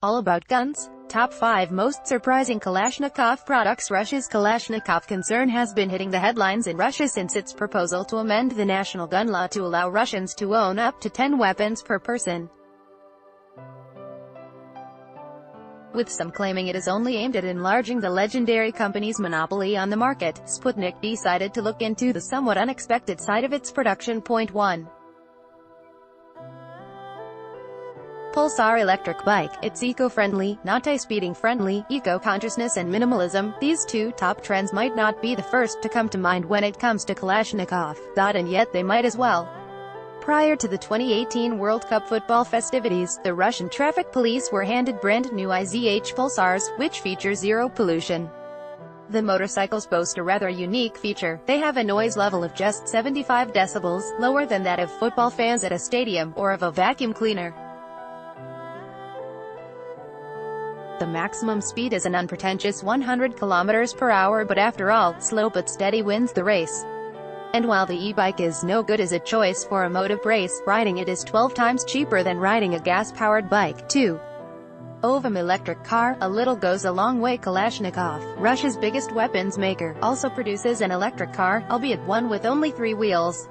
All about guns. Top 5 most surprising Kalashnikov products. Russia's Kalashnikov concern has been hitting the headlines in Russia since its proposal to amend the national gun law to allow Russians to own up to 10 weapons per person, with some claiming it is only aimed at enlarging the legendary company's monopoly on the market. Sputnik decided to look into the somewhat unexpected side of its production. Point 1. Pulsar electric bike. It's eco-friendly, not speeding friendly, eco-consciousness and minimalism. These two top trends might not be the first to come to mind when it comes to Kalashnikov, and yet they might as well. Prior to the 2018 World Cup football festivities, the Russian traffic police were handed brand new IZH Pulsars, which feature zero pollution. The motorcycles boast a rather unique feature. They have a noise level of just 75 decibels, lower than that of football fans at a stadium, or of a vacuum cleaner. The maximum speed is an unpretentious 100 km per hour, but after all, slow but steady wins the race. And while the e-bike is no good as a choice for a mode of race, riding it is 12 times cheaper than riding a gas-powered bike. 2. Ovum electric car. A little goes a long way. Kalashnikov, Russia's biggest weapons maker, also produces an electric car, albeit one with only 3 wheels.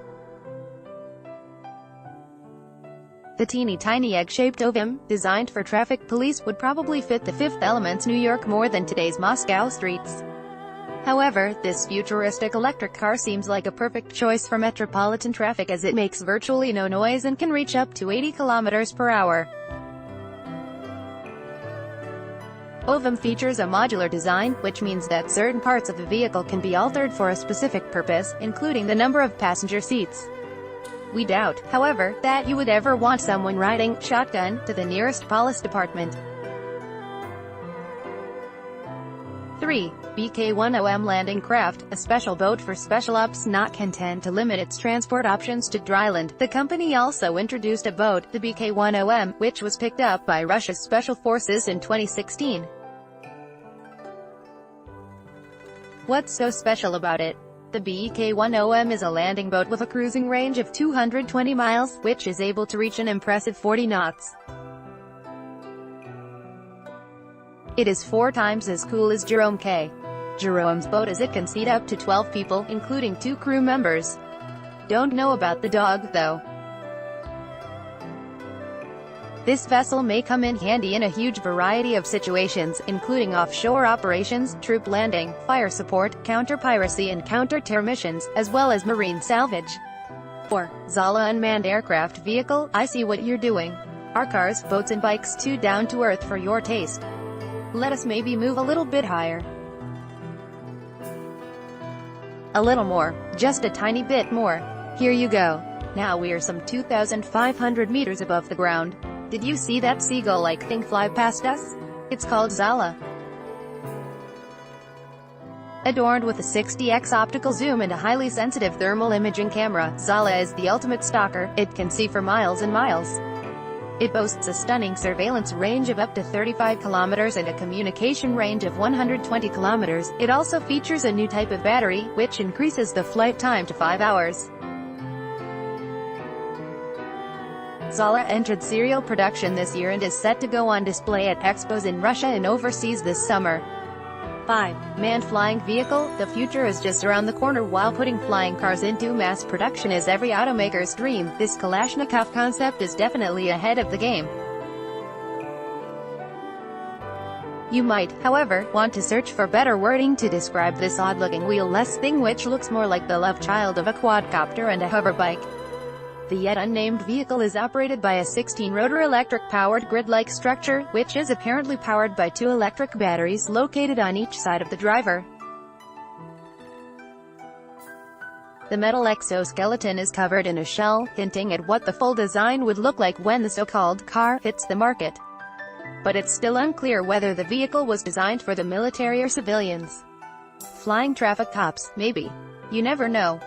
The teeny-tiny egg-shaped Ovum, designed for traffic police, would probably fit the Fifth Element's New York more than today's Moscow streets. However, this futuristic electric car seems like a perfect choice for metropolitan traffic, as it makes virtually no noise and can reach up to 80 km per hour. Ovum features a modular design, which means that certain parts of the vehicle can be altered for a specific purpose, including the number of passenger seats. We doubt, however, that you would ever want someone riding shotgun to the nearest police department. 3. BK-10M landing craft, a special boat for special ops, not content to limit its transport options to dryland. The company also introduced a boat, the BK-10M, which was picked up by Russia's special forces in 2016. What's so special about it? The BK-10M is a landing boat with a cruising range of 220 miles, which is able to reach an impressive 40 knots. It is 4 times as cool as Jerome K. Jerome's boat, as it can seat up to 12 people, including 2 crew members. Don't know about the dog, though. This vessel may come in handy in a huge variety of situations, including offshore operations, troop landing, fire support, counter-piracy and counter-terror missions, as well as marine salvage. 4. Zala unmanned aircraft vehicle. I see what you're doing. Are cars, boats and bikes too down-to-earth for your taste? Let us maybe move a little bit higher. A little more. Just a tiny bit more. Here you go. Now we're some 2,500 meters above the ground. Did you see that seagull-like thing fly past us? It's called Zala. Adorned with a 60x optical zoom and a highly sensitive thermal imaging camera, Zala is the ultimate stalker. It can see for miles and miles. It boasts a stunning surveillance range of up to 35 kilometers and a communication range of 120 kilometers. It also features a new type of battery, which increases the flight time to 5 hours. Zala entered serial production this year and is set to go on display at expos in Russia and overseas this summer. 5. Manned flying vehicle. The future is just around the corner. While putting flying cars into mass production is every automaker's dream, this Kalashnikov concept is definitely ahead of the game. You might, however, want to search for better wording to describe this odd-looking wheel-less thing, which looks more like the love child of a quadcopter and a hoverbike. The yet unnamed vehicle is operated by a 16-rotor electric-powered grid-like structure, which is apparently powered by 2 electric batteries located on each side of the driver. The metal exoskeleton is covered in a shell, hinting at what the full design would look like when the so-called car hits the market. But it's still unclear whether the vehicle was designed for the military or civilians. Flying traffic cops, maybe. You never know.